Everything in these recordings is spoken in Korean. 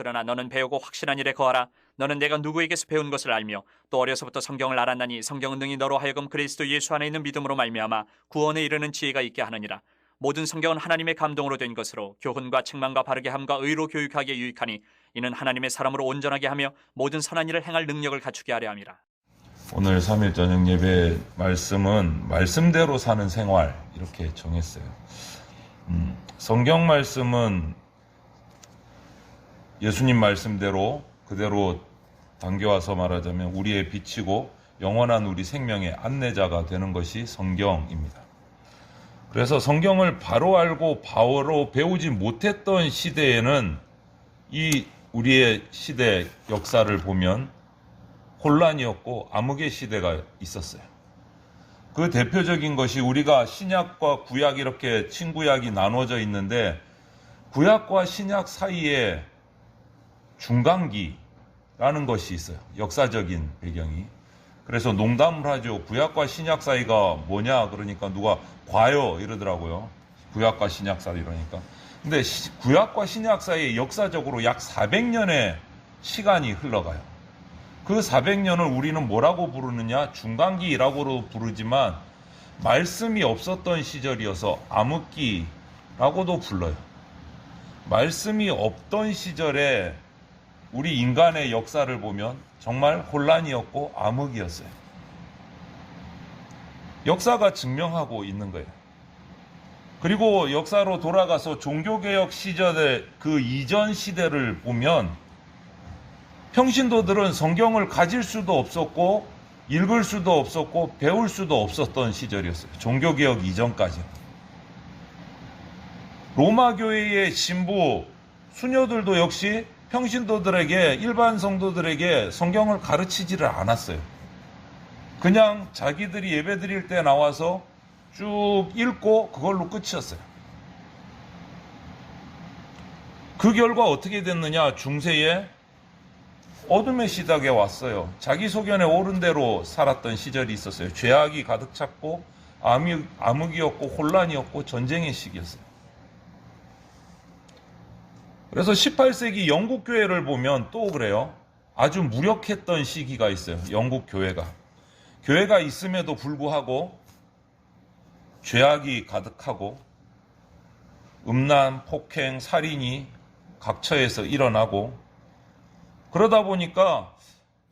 그러나 너는 배우고 확신한 일에 거하라. 너는 내가 누구에게서 배운 것을 알며 또 어려서부터 성경을 알았나니 성경은 능히 너로 하여금 그리스도 예수 안에 있는 믿음으로 말미암아 구원에 이르는 지혜가 있게 하느니라. 모든 성경은 하나님의 감동으로 된 것으로 교훈과 책망과 바르게 함과 의로 교육하기에 유익하니 이는 하나님의 사람으로 온전하게 하며 모든 선한 일을 행할 능력을 갖추게 하려 함이라. 오늘 3일 저녁 예배 말씀은 말씀대로 사는 생활 이렇게 정했어요. 성경 말씀은 예수님 말씀대로 그대로 당겨와서 말하자면 우리의 빛이고 영원한 우리 생명의 안내자가 되는 것이 성경입니다. 그래서 성경을 바로 알고 바로 배우지 못했던 시대에는 이 우리의 시대 역사를 보면 혼란이었고 암흑의 시대가 있었어요. 그 대표적인 것이 우리가 신약과 구약 이렇게 친구약이 나눠져 있는데 구약과 신약 사이에 중간기라는 것이 있어요. 역사적인 배경이. 그래서 농담을 하죠. 구약과 신약 사이가 뭐냐 그러니까 누가 과요 이러더라고요. 구약과 신약 사이 이러니까. 근데 구약과 신약 사이에 역사적으로 약 400년의 시간이 흘러가요. 그 400년을 우리는 뭐라고 부르느냐? 중간기라고 부르지만 말씀이 없었던 시절이어서 암흑기라고도 불러요. 말씀이 없던 시절에 우리 인간의 역사를 보면 정말 혼란이었고 암흑이었어요. 역사가 증명하고 있는 거예요. 그리고 역사로 돌아가서 종교개혁 시절의 그 이전 시대를 보면 평신도들은 성경을 가질 수도 없었고 읽을 수도 없었고 배울 수도 없었던 시절이었어요. 종교개혁 이전까지. 로마 교회의 신부 수녀들도 역시 평신도들에게 일반 성도들에게 성경을 가르치지를 않았어요. 그냥 자기들이 예배 드릴 때 나와서 쭉 읽고 그걸로 끝이었어요. 그 결과 어떻게 됐느냐? 중세에 어둠의 시대에 왔어요. 자기 소견에 옳은 대로 살았던 시절이 있었어요. 죄악이 가득 찼고 암흑이었고 혼란이었고 전쟁의 시기였어요. 그래서 18세기 영국 교회를 보면 또 그래요. 아주 무력했던 시기가 있어요. 영국 교회가. 교회가 있음에도 불구하고 죄악이 가득하고 음란, 폭행, 살인이 각처에서 일어나고 그러다 보니까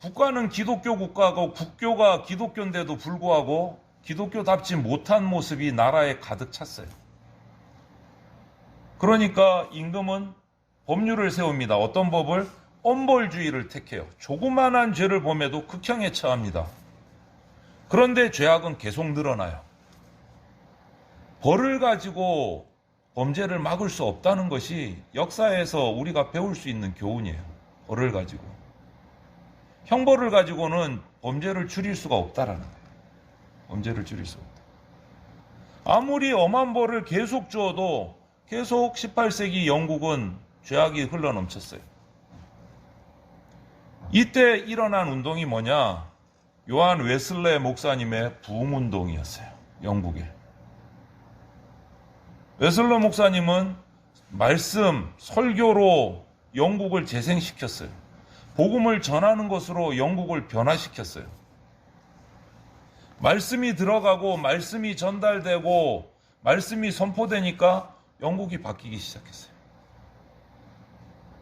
국가는 기독교 국가고 국교가 기독교인데도 불구하고 기독교답지 못한 모습이 나라에 가득 찼어요. 그러니까 임금은 법률을 세웁니다. 어떤 법을? 엄벌주의를 택해요. 조그만한 죄를 범해도 극형에 처합니다. 그런데 죄악은 계속 늘어나요. 벌을 가지고 범죄를 막을 수 없다는 것이 역사에서 우리가 배울 수 있는 교훈이에요. 벌을 가지고. 형벌을 가지고는 범죄를 줄일 수가 없다라는 거예요. 범죄를 줄일 수 없다. 아무리 엄한 벌을 계속 주어도 계속 18세기 영국은 죄악이 흘러넘쳤어요. 이때 일어난 운동이 뭐냐? 요한 웨슬레 목사님의 부흥운동이었어요. 영국에. 웨슬레 목사님은 말씀, 설교로 영국을 재생시켰어요. 복음을 전하는 것으로 영국을 변화시켰어요. 말씀이 들어가고 말씀이 전달되고 말씀이 선포되니까 영국이 바뀌기 시작했어요.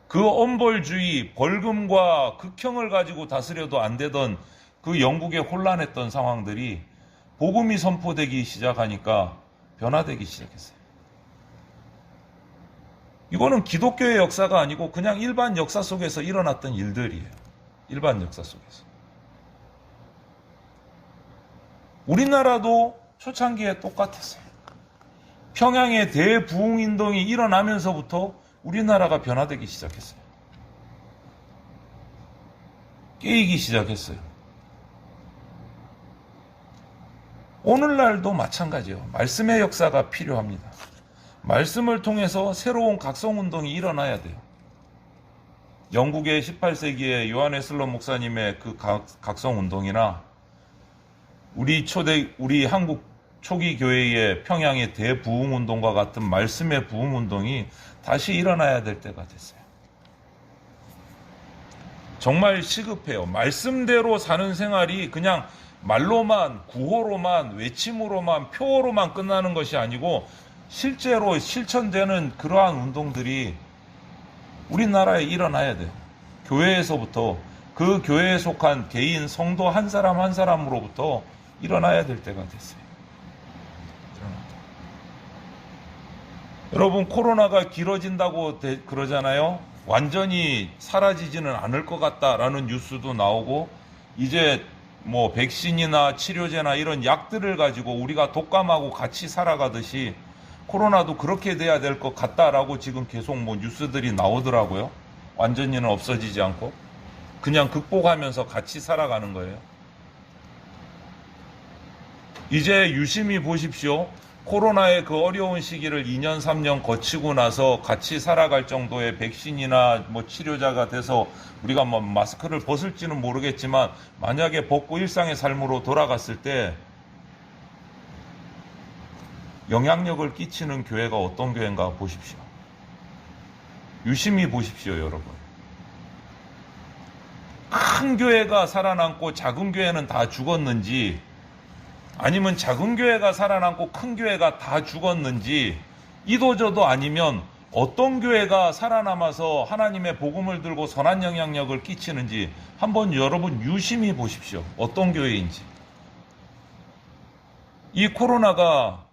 그 엄벌주의, 벌금과 극형을 가지고 다스려도 안 되던 그 영국의 혼란했던 상황들이 복음이 선포되기 시작하니까 변화되기 시작했어요. 이거는 기독교의 역사가 아니고 그냥 일반 역사 속에서 일어났던 일들이에요. 일반 역사 속에서. 우리나라도 초창기에 똑같았어요. 평양의 대부흥운동이 일어나면서부터 우리나라가 변화되기 시작했어요. 깨이기 시작했어요. 오늘날도 마찬가지예요. 말씀의 역사가 필요합니다. 말씀을 통해서 새로운 각성운동이 일어나야 돼요. 영국의 18세기의 요한 웨슬러 목사님의 그 각성운동이나 우리 한국 초기 교회의 평양의 대부흥운동과 같은 말씀의 부흥운동이 다시 일어나야 될 때가 됐어요. 정말 시급해요. 말씀대로 사는 생활이 그냥 말로만, 구호로만, 외침으로만, 표어로만 끝나는 것이 아니고 실제로 실천되는 그러한 운동들이 우리나라에 일어나야 돼요. 교회에서부터, 그 교회에 속한 개인 성도 한 사람 한 사람으로부터 일어나야 될 때가 됐어요. 여러분, 코로나가 길어진다고 그러잖아요. 완전히 사라지지는 않을 것 같다라는 뉴스도 나오고, 이제 뭐 백신이나 치료제나 이런 약들을 가지고 우리가 독감하고 같이 살아가듯이 코로나도 그렇게 돼야 될 것 같다라고 지금 계속 뭐 뉴스들이 나오더라고요. 완전히는 없어지지 않고 그냥 극복하면서 같이 살아가는 거예요. 이제 유심히 보십시오. 코로나의 그 어려운 시기를 2년, 3년 거치고 나서 같이 살아갈 정도의 백신이나 뭐 치료자가 돼서 우리가 뭐 마스크를 벗을지는 모르겠지만 만약에 벗고 일상의 삶으로 돌아갔을 때 영향력을 끼치는 교회가 어떤 교회인가 보십시오. 유심히 보십시오, 여러분. 큰 교회가 살아남고 작은 교회는 다 죽었는지, 아니면 작은 교회가 살아남고 큰 교회가 다 죽었는지, 이도저도 아니면 어떤 교회가 살아남아서 하나님의 복음을 들고 선한 영향력을 끼치는지 한번 여러분 유심히 보십시오. 어떤 교회인지. 이 코로나가,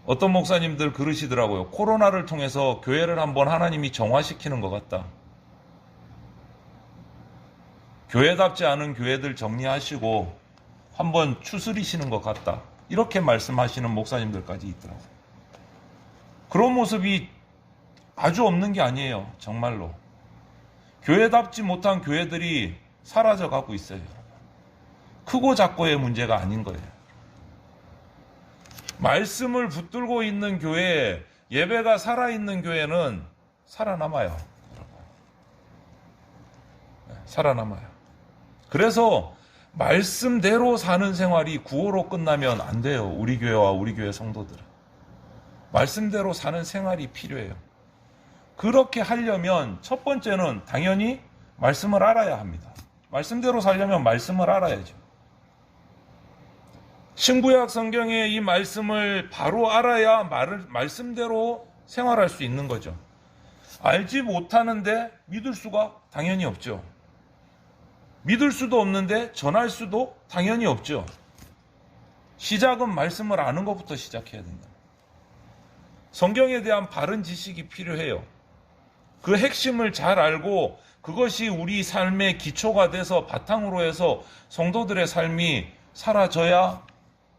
어떤 목사님들 그러시더라고요. 코로나를 통해서 교회를 한번 하나님이 정화시키는 것 같다. 교회답지 않은 교회들 정리하시고 한번 추스리시는 것 같다. 이렇게 말씀하시는 목사님들까지 있더라고요. 그런 모습이 아주 없는 게 아니에요. 정말로. 교회답지 못한 교회들이 사라져가고 있어요. 크고 작고의 문제가 아닌 거예요. 말씀을 붙들고 있는 교회, 예배가 살아있는 교회는 살아남아요. 살아남아요. 그래서 말씀대로 사는 생활이 구호로 끝나면 안 돼요. 우리 교회와 우리 교회 성도들은. 말씀대로 사는 생활이 필요해요. 그렇게 하려면 첫 번째는 당연히 말씀을 알아야 합니다. 말씀대로 살려면 말씀을 알아야죠. 신구약 성경의 이 말씀을 바로 알아야 말씀대로 생활할 수 있는 거죠. 알지 못하는데 믿을 수가 당연히 없죠. 믿을 수도 없는데 전할 수도 당연히 없죠. 시작은 말씀을 아는 것부터 시작해야 된다. 성경에 대한 바른 지식이 필요해요. 그 핵심을 잘 알고 그것이 우리 삶의 기초가 돼서 바탕으로 해서 성도들의 삶이 사라져야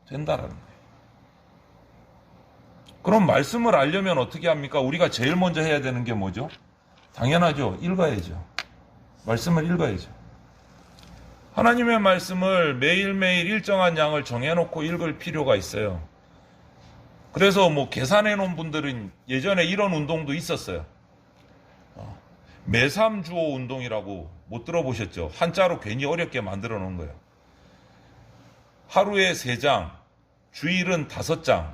된다라는 거예요. 그럼 말씀을 알려면 어떻게 합니까? 우리가 제일 먼저 해야 되는 게 뭐죠? 당연하죠. 읽어야죠. 말씀을 읽어야죠. 하나님의 말씀을 매일매일 일정한 양을 정해놓고 읽을 필요가 있어요. 그래서 뭐 계산해 놓은 분들은 예전에 이런 운동도 있었어요. 매삼주오 운동이라고 못 들어보셨죠? 한자로 괜히 어렵게 만들어 놓은 거예요. 하루에 3장, 주일은 5장,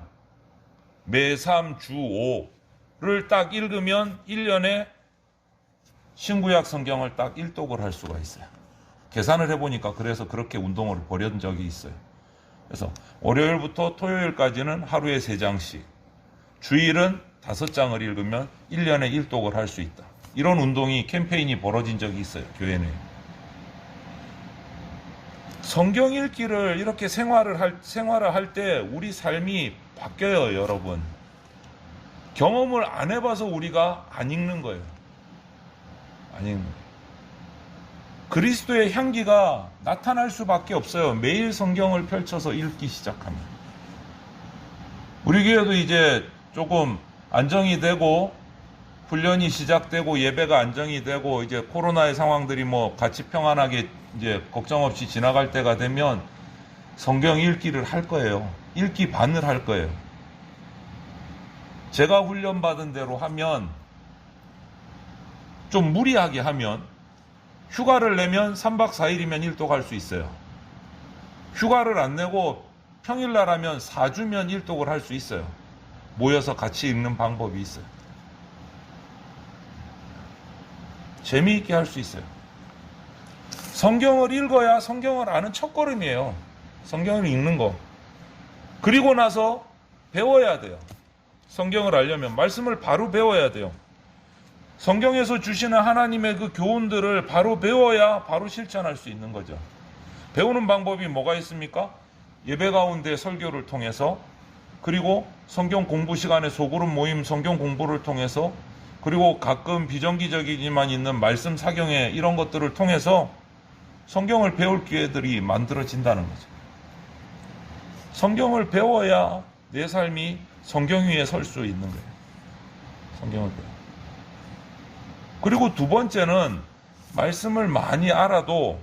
매삼주오를 딱 읽으면 1년에 신구약 성경을 딱 일독을 할 수가 있어요. 계산을 해보니까 그래서 그렇게 운동을 벌인 적이 있어요. 그래서 월요일부터 토요일까지는 하루에 3장씩, 주일은 5장을 읽으면 1년에 일독을 할 수 있다. 이런 운동이, 캠페인이 벌어진 적이 있어요, 교회 내에. 성경 읽기를 이렇게 생활을 할 때 우리 삶이 바뀌어요, 여러분. 경험을 안 해봐서 우리가 안 읽는 거예요. 안 읽는 거예요. 그리스도의 향기가 나타날 수밖에 없어요. 매일 성경을 펼쳐서 읽기 시작하면. 우리 교회도 이제 조금 안정이 되고 훈련이 시작되고 예배가 안정이 되고 이제 코로나의 상황들이 뭐 같이 평안하게 이제 걱정 없이 지나갈 때가 되면 성경 읽기를 할 거예요. 읽기 반을 할 거예요. 제가 훈련받은 대로 하면, 좀 무리하게 하면 휴가를 내면 3박 4일이면 일독할 수 있어요. 휴가를 안 내고 평일날 하면 4주면 일독을 할 수 있어요. 모여서 같이 읽는 방법이 있어요. 재미있게 할 수 있어요. 성경을 읽어야 성경을 아는 첫걸음이에요. 성경을 읽는 거. 그리고 나서 배워야 돼요. 성경을 알려면 말씀을 바로 배워야 돼요. 성경에서 주시는 하나님의 그 교훈들을 바로 배워야 바로 실천할 수 있는 거죠. 배우는 방법이 뭐가 있습니까? 예배 가운데 설교를 통해서, 그리고 성경 공부 시간에 소그룹 모임 성경 공부를 통해서, 그리고 가끔 비정기적이지만 있는 말씀 사경회 이런 것들을 통해서 성경을 배울 기회들이 만들어진다는 거죠. 성경을 배워야 내 삶이 성경 위에 설 수 있는 거예요. 성경을 배워. 그리고 두 번째는 말씀을 많이 알아도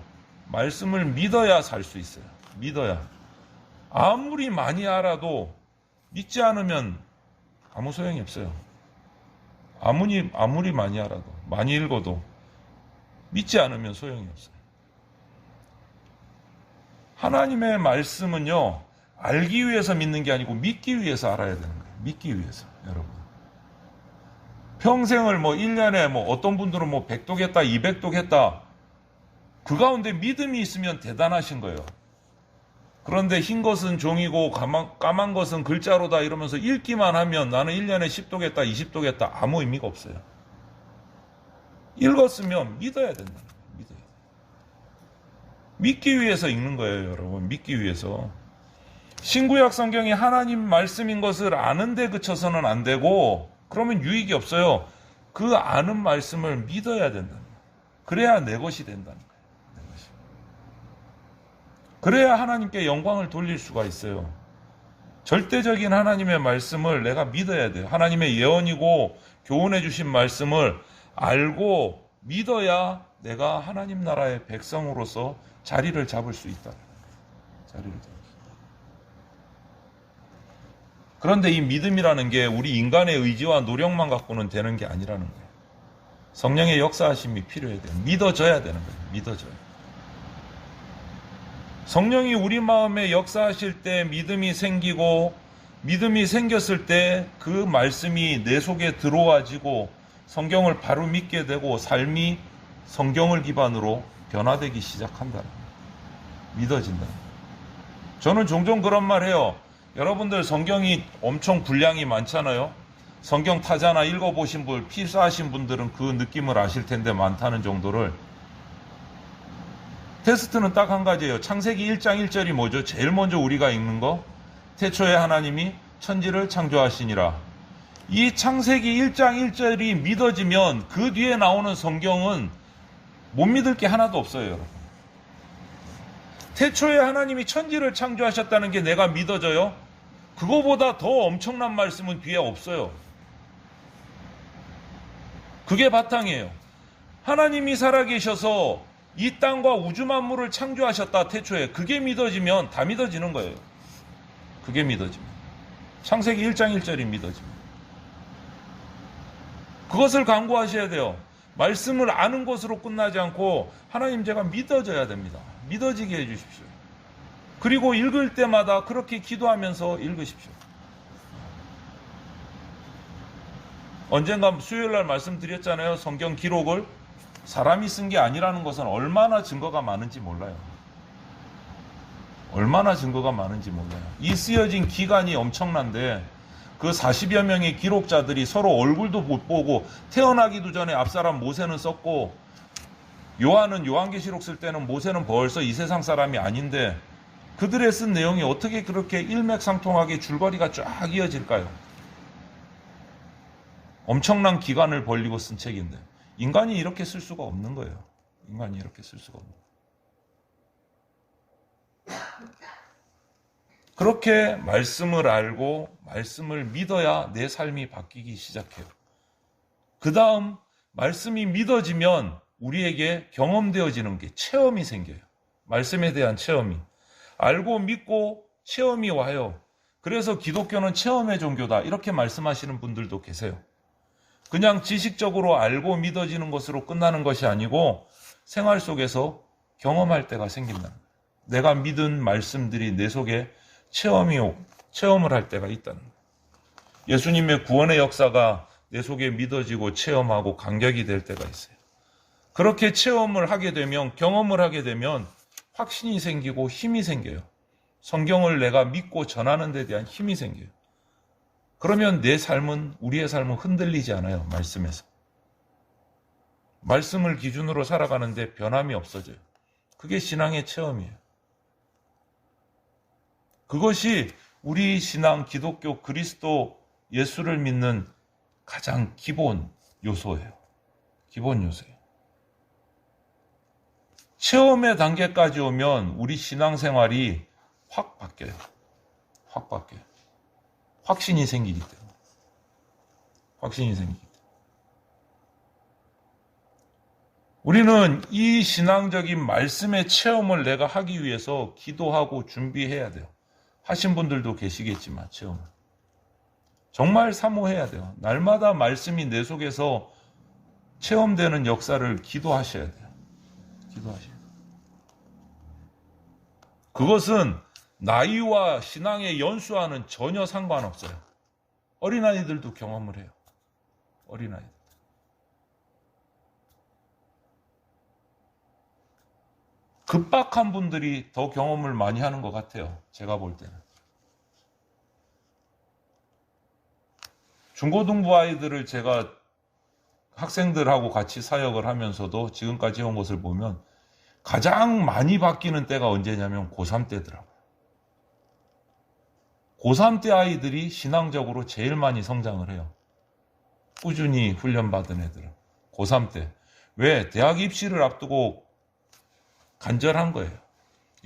말씀을 믿어야 살 수 있어요. 믿어야. 아무리 많이 알아도 믿지 않으면 아무 소용이 없어요. 아무리 많이 알아도, 많이 읽어도 믿지 않으면 소용이 없어요. 하나님의 말씀은요, 알기 위해서 믿는 게 아니고 믿기 위해서 알아야 되는 거예요. 믿기 위해서, 여러분. 평생을 1년에 어떤 분들은 100독 했다, 200독 했다. 그 가운데 믿음이 있으면 대단하신 거예요. 그런데 흰 것은 종이고 까만 것은 글자로다 이러면서 읽기만 하면 나는 1년에 10독 했다, 20독 했다. 아무 의미가 없어요. 읽었으면 믿어야 된다. 믿어야 돼. 믿기 위해서 읽는 거예요, 여러분. 믿기 위해서. 신구약 성경이 하나님 말씀인 것을 아는데 그쳐서는 안 되고, 그러면 유익이 없어요. 그 아는 말씀을 믿어야 된다는 거예요. 그래야 내 것이 된다는 거예요. 내 것이. 그래야 하나님께 영광을 돌릴 수가 있어요. 절대적인 하나님의 말씀을 내가 믿어야 돼요. 하나님의 예언이고 교훈해 주신 말씀을 알고 믿어야 내가 하나님 나라의 백성으로서 자리를 잡을 수 있다. 자리를 잡을 수 있다. 그런데 이 믿음이라는 게 우리 인간의 의지와 노력만 갖고는 되는 게 아니라는 거예요. 성령의 역사하심이 필요해야 돼요. 믿어져야 되는 거예요. 믿어져요. 성령이 우리 마음에 역사하실 때 믿음이 생기고, 믿음이 생겼을 때 그 말씀이 내 속에 들어와지고 성경을 바로 믿게 되고 삶이 성경을 기반으로 변화되기 시작한다는 거예요. 믿어진다. 저는 종종 그런 말 해요. 여러분들 성경이 엄청 분량이 많잖아요. 성경 타자나 읽어보신 분, 필사하신 분들은 그 느낌을 아실 텐데, 많다는 정도를. 테스트는 딱 한 가지예요. 창세기 1장 1절이 뭐죠? 제일 먼저 우리가 읽는 거. 태초에 하나님이 천지를 창조하시니라. 이 창세기 1장 1절이 믿어지면 그 뒤에 나오는 성경은 못 믿을 게 하나도 없어요, 여러분. 태초에 하나님이 천지를 창조하셨다는 게 내가 믿어져요? 그거보다 더 엄청난 말씀은 뒤에 없어요. 그게 바탕이에요. 하나님이 살아계셔서 이 땅과 우주 만물을 창조하셨다, 태초에. 그게 믿어지면 다 믿어지는 거예요. 그게 믿어지면. 창세기 1장 1절이 믿어지면. 그것을 강구하셔야 돼요. 말씀을 아는 것으로 끝나지 않고 하나님, 제가 믿어져야 됩니다. 믿어지게 해주십시오. 그리고 읽을 때마다 그렇게 기도하면서 읽으십시오. 언젠가 수요일날 말씀드렸잖아요. 성경 기록을 사람이 쓴 게 아니라는 것은 얼마나 증거가 많은지 몰라요. 얼마나 증거가 많은지 몰라요. 이 쓰여진 기간이 엄청난데 그 40여 명의 기록자들이 서로 얼굴도 못 보고 태어나기도 전에 앞사람 모세는 썼고, 요한은 요한계시록 쓸 때는 모세는 벌써 이 세상 사람이 아닌데 그들의 쓴 내용이 어떻게 그렇게 일맥상통하게 줄거리가 쫙 이어질까요? 엄청난 기간을 벌리고 쓴 책인데 인간이 이렇게 쓸 수가 없는 거예요. 인간이 이렇게 쓸 수가 없는 거예요. 그렇게 말씀을 알고 말씀을 믿어야 내 삶이 바뀌기 시작해요. 그 다음 말씀이 믿어지면 우리에게 경험되어지는 게 체험이 생겨요. 말씀에 대한 체험이. 알고 믿고 체험이 와요. 그래서 기독교는 체험의 종교다, 이렇게 말씀하시는 분들도 계세요. 그냥 지식적으로 알고 믿어지는 것으로 끝나는 것이 아니고 생활 속에서 경험할 때가 생긴다. 내가 믿은 말씀들이 내 속에 체험을 할 때가 있다는 거예요. 예수님의 구원의 역사가 내 속에 믿어지고 체험하고 감격이 될 때가 있어요. 그렇게 체험을 하게 되면, 경험을 하게 되면 확신이 생기고 힘이 생겨요. 성경을 내가 믿고 전하는 데 대한 힘이 생겨요. 그러면 내 삶은, 우리의 삶은 흔들리지 않아요. 말씀에서. 말씀을 기준으로 살아가는데 변함이 없어져요. 그게 신앙의 체험이에요. 그것이 우리 신앙, 기독교, 그리스도, 예수를 믿는 가장 기본 요소예요. 기본 요소예요. 체험의 단계까지 오면 우리 신앙생활이 확 바뀌어요. 확 바뀌어요. 확신이 생기기 때문에. 확신이 생기기 때문에. 우리는 이 신앙적인 말씀의 체험을 내가 하기 위해서 기도하고 준비해야 돼요. 하신 분들도 계시겠지만 체험을. 정말 사모해야 돼요. 날마다 말씀이 내 속에서 체험되는 역사를 기도하셔야 돼요. 기도하셔야 돼요. 그것은 나이와 신앙의 연수와는 전혀 상관없어요. 어린아이들도 경험을 해요. 어린아이들. 급박한 분들이 더 경험을 많이 하는 것 같아요. 제가 볼 때는. 중고등부 아이들을 제가 학생들하고 같이 사역을 하면서도 지금까지 해온 것을 보면 가장 많이 바뀌는 때가 언제냐면 고3 때더라고요. 고3 때 아이들이 신앙적으로 제일 많이 성장을 해요. 꾸준히 훈련받은 애들은. 고3 때. 왜? 대학 입시를 앞두고 간절한 거예요.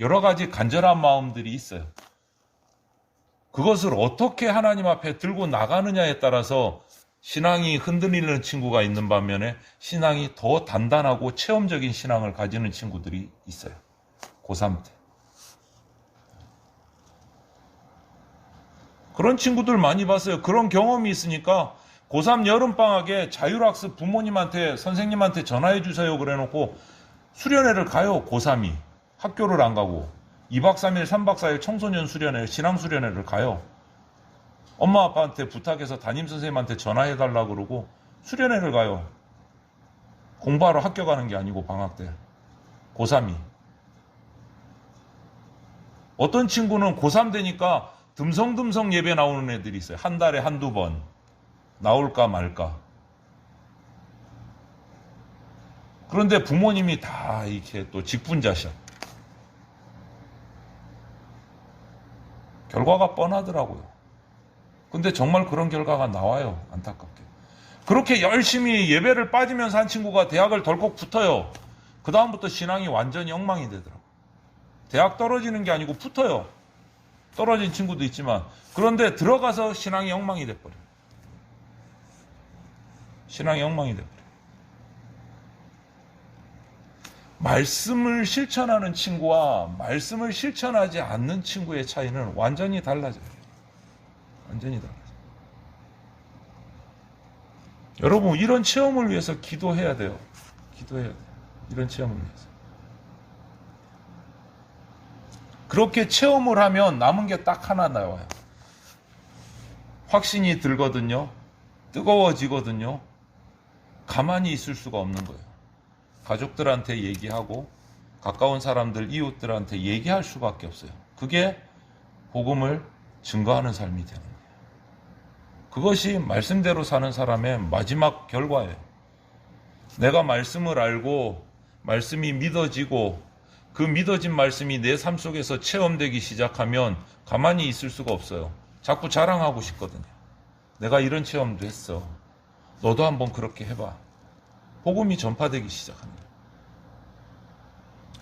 여러 가지 간절한 마음들이 있어요. 그것을 어떻게 하나님 앞에 들고 나가느냐에 따라서 신앙이 흔들리는 친구가 있는 반면에 신앙이 더 단단하고 체험적인 신앙을 가지는 친구들이 있어요. 고3 때. 그런 친구들 많이 봤어요. 그런 경험이 있으니까 고3 여름방학에 자율학습 부모님한테, 선생님한테 전화해 주세요 그래 놓고 수련회를 가요. 고3이. 학교를 안 가고 2박 3일, 3박 4일 청소년 수련회, 신앙 수련회를 가요. 엄마 아빠한테 부탁해서 담임선생님한테 전화해달라 그러고 수련회를 가요. 공부하러 학교 가는 게 아니고 방학 때. 고3이. 어떤 친구는 고3 되니까 듬성듬성 예배 나오는 애들이 있어요. 한 달에 한두 번. 나올까 말까. 그런데 부모님이 다 이렇게 또 직분자셔. 결과가 뻔하더라고요. 근데 정말 그런 결과가 나와요. 안타깝게. 그렇게 열심히 예배를 빠지면서 한 친구가 대학을 덜컥 붙어요. 그 다음부터 신앙이 완전히 엉망이 되더라고요. 대학 떨어지는 게 아니고 붙어요. 떨어진 친구도 있지만. 그런데 들어가서 신앙이 엉망이 돼버려요. 신앙이 엉망이 돼버려요. 말씀을 실천하는 친구와 말씀을 실천하지 않는 친구의 차이는 완전히 달라져요. 완전히 달라져요. 여러분, 이런 체험을 위해서 기도해야 돼요. 기도해야 돼요. 이런 체험을 위해서. 그렇게 체험을 하면 남은 게 딱 하나 나와요. 확신이 들거든요. 뜨거워지거든요. 가만히 있을 수가 없는 거예요. 가족들한테 얘기하고 가까운 사람들, 이웃들한테 얘기할 수밖에 없어요. 그게 복음을 증거하는 삶이 되는 거예요. 그것이 말씀대로 사는 사람의 마지막 결과예요. 내가 말씀을 알고 말씀이 믿어지고 그 믿어진 말씀이 내 삶 속에서 체험되기 시작하면 가만히 있을 수가 없어요. 자꾸 자랑하고 싶거든요. 내가 이런 체험도 했어. 너도 한번 그렇게 해봐. 복음이 전파되기 시작합니다.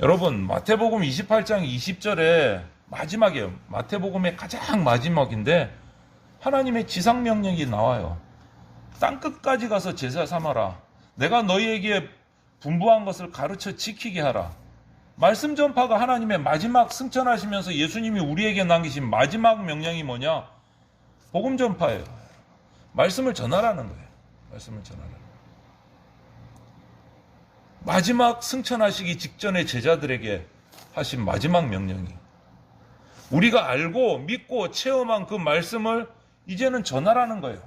여러분, 마태복음 28장 20절에 마지막이에요. 마태복음의 가장 마지막인데 하나님의 지상명령이 나와요. 땅끝까지 가서 제사 삼아라. 내가 너희에게 분부한 것을 가르쳐 지키게 하라. 말씀 전파가 하나님의 마지막 승천하시면서 예수님이 우리에게 남기신 마지막 명령이 뭐냐? 복음 전파예요. 말씀을 전하라는 거예요. 말씀을 전하라. 마지막 승천하시기 직전에 제자들에게 하신 마지막 명령이 우리가 알고 믿고 체험한 그 말씀을 이제는 전하라는 거예요.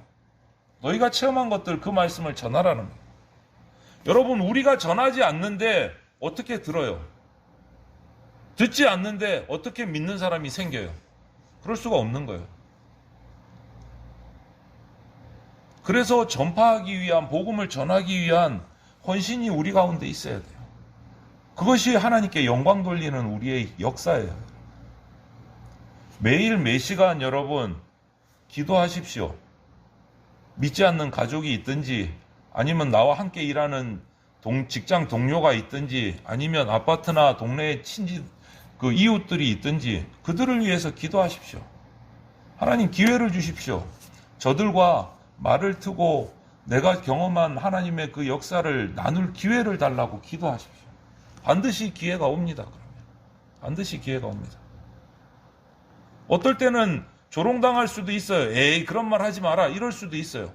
너희가 체험한 것들 그 말씀을 전하라는 거예요. 여러분, 우리가 전하지 않는데 어떻게 들어요? 듣지 않는데 어떻게 믿는 사람이 생겨요? 그럴 수가 없는 거예요. 그래서 전파하기 위한, 복음을 전하기 위한 헌신이 우리 가운데 있어야 돼요. 그것이 하나님께 영광 돌리는 우리의 역사예요. 매일 매 시간 여러분 기도하십시오. 믿지 않는 가족이 있든지, 아니면 나와 함께 일하는 직장 동료가 있든지, 아니면 아파트나 동네에 이웃들이 있든지, 그들을 위해서 기도하십시오. 하나님 기회를 주십시오. 저들과 말을 트고 내가 경험한 하나님의 그 역사를 나눌 기회를 달라고 기도하십시오. 반드시 기회가 옵니다. 그러면 반드시 기회가 옵니다. 어떨 때는 조롱당할 수도 있어요. 에이, 그런 말 하지 마라, 이럴 수도 있어요.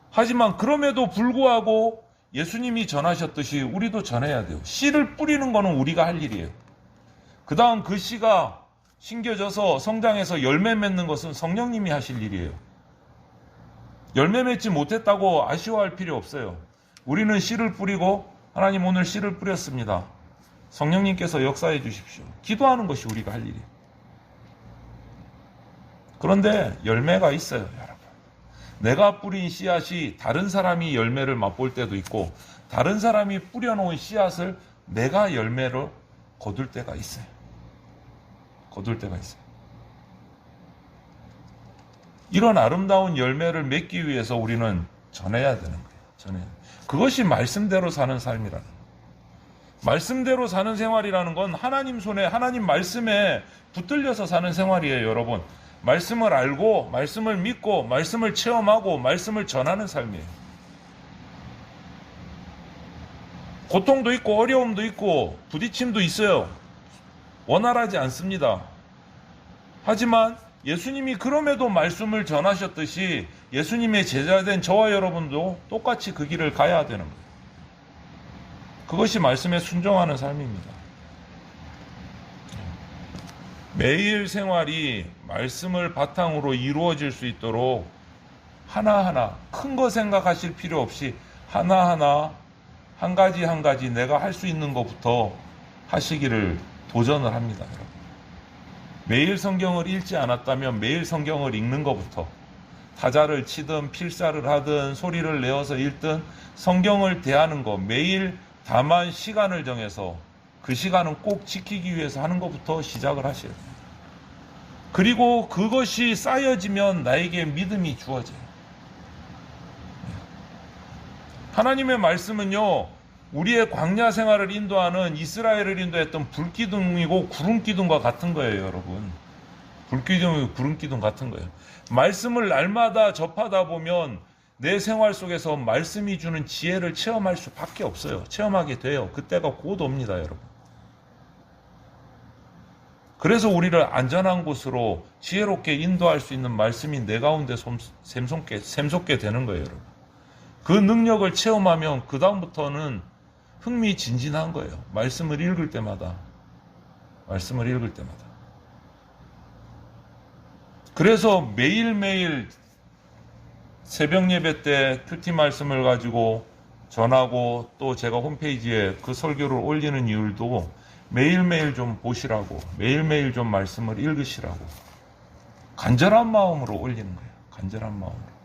하지만 그럼에도 불구하고 예수님이 전하셨듯이 우리도 전해야 돼요. 씨를 뿌리는 거는 우리가 할 일이에요. 그 다음 그 씨가 심겨져서 성장해서 열매 맺는 것은 성령님이 하실 일이에요. 열매 맺지 못했다고 아쉬워할 필요 없어요. 우리는 씨를 뿌리고, 하나님 오늘 씨를 뿌렸습니다. 성령님께서 역사해 주십시오. 기도하는 것이 우리가 할 일이에요. 그런데 열매가 있어요, 여러분. 내가 뿌린 씨앗이 다른 사람이 열매를 맛볼 때도 있고, 다른 사람이 뿌려놓은 씨앗을 내가 열매로 거둘 때가 있어요. 거둘 때가 있어요. 이런 아름다운 열매를 맺기 위해서 우리는 전해야 되는 거예요. 전해야 돼요. 그것이 말씀대로 사는 삶이라는 거예요. 말씀대로 사는 생활이라는 건 하나님 손에, 하나님 말씀에 붙들려서 사는 생활이에요, 여러분. 말씀을 알고, 말씀을 믿고, 말씀을 체험하고, 말씀을 전하는 삶이에요. 고통도 있고, 어려움도 있고, 부딪힘도 있어요. 원활하지 않습니다. 하지만 예수님이 그럼에도 말씀을 전하셨듯이 예수님의 제자된 저와 여러분도 똑같이 그 길을 가야 되는 거예요. 그것이 말씀에 순종하는 삶입니다. 매일 생활이 말씀을 바탕으로 이루어질 수 있도록 하나하나 큰 거 생각하실 필요 없이 하나하나 한 가지 한 가지 내가 할 수 있는 것부터 하시기를 도전을 합니다, 여러분. 매일 성경을 읽지 않았다면 매일 성경을 읽는 것부터, 타자를 치든 필사를 하든 소리를 내어서 읽든 성경을 대하는 것, 매일 다만 시간을 정해서 그 시간은 꼭 지키기 위해서 하는 것부터 시작을 하셔야 돼요. 그리고 그것이 쌓여지면 나에게 믿음이 주어져요. 하나님의 말씀은요, 우리의 광야 생활을 인도하는, 이스라엘을 인도했던 불기둥이고 구름기둥과 같은 거예요, 여러분. 불기둥이고 구름기둥 같은 거예요. 말씀을 날마다 접하다 보면 내 생활 속에서 말씀이 주는 지혜를 체험할 수밖에 없어요. 체험하게 돼요. 그때가 곧 옵니다, 여러분. 그래서 우리를 안전한 곳으로 지혜롭게 인도할 수 있는 말씀이 내 가운데 샘솟게 되는 거예요, 여러분. 그 능력을 체험하면 그 다음부터는 흥미진진한 거예요. 말씀을 읽을 때마다. 그래서 매일매일 새벽 예배 때 큐티 말씀을 가지고 전하고, 또 제가 홈페이지에 그 설교를 올리는 이유도 매일매일 좀 보시라고, 매일매일 좀 말씀을 읽으시라고 간절한 마음으로 올리는 거예요. 간절한 마음으로.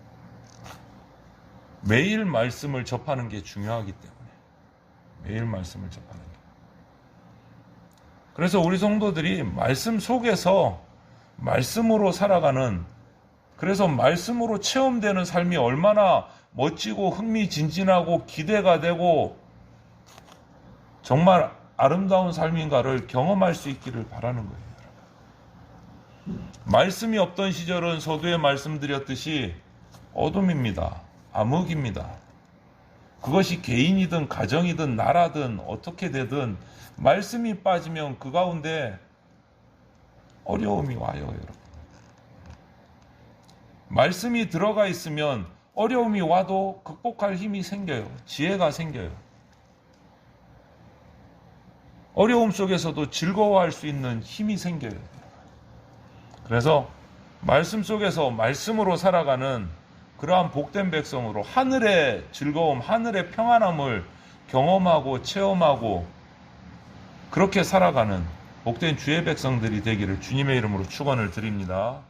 매일 말씀을 접하는 게 중요하기 때문에. 매일 말씀을 접하는 게. 그래서 우리 성도들이 말씀 속에서 말씀으로 살아가는, 그래서 말씀으로 체험되는 삶이 얼마나 멋지고 흥미진진하고 기대가 되고 정말 아름다운 삶인가를 경험할 수 있기를 바라는 거예요. 말씀이 없던 시절은 서두에 말씀드렸듯이 어둠입니다. 암흑입니다. 그것이 개인이든 가정이든 나라든 어떻게 되든 말씀이 빠지면 그 가운데 어려움이 와요, 여러분. 말씀이 들어가 있으면 어려움이 와도 극복할 힘이 생겨요. 지혜가 생겨요. 어려움 속에서도 즐거워할 수 있는 힘이 생겨요. 그래서 말씀 속에서 말씀으로 살아가는 그러한 복된 백성으로 하늘의 즐거움, 하늘의 평안함을 경험하고 체험하고 그렇게 살아가는 복된 주의 백성들이 되기를 주님의 이름으로 축원을 드립니다.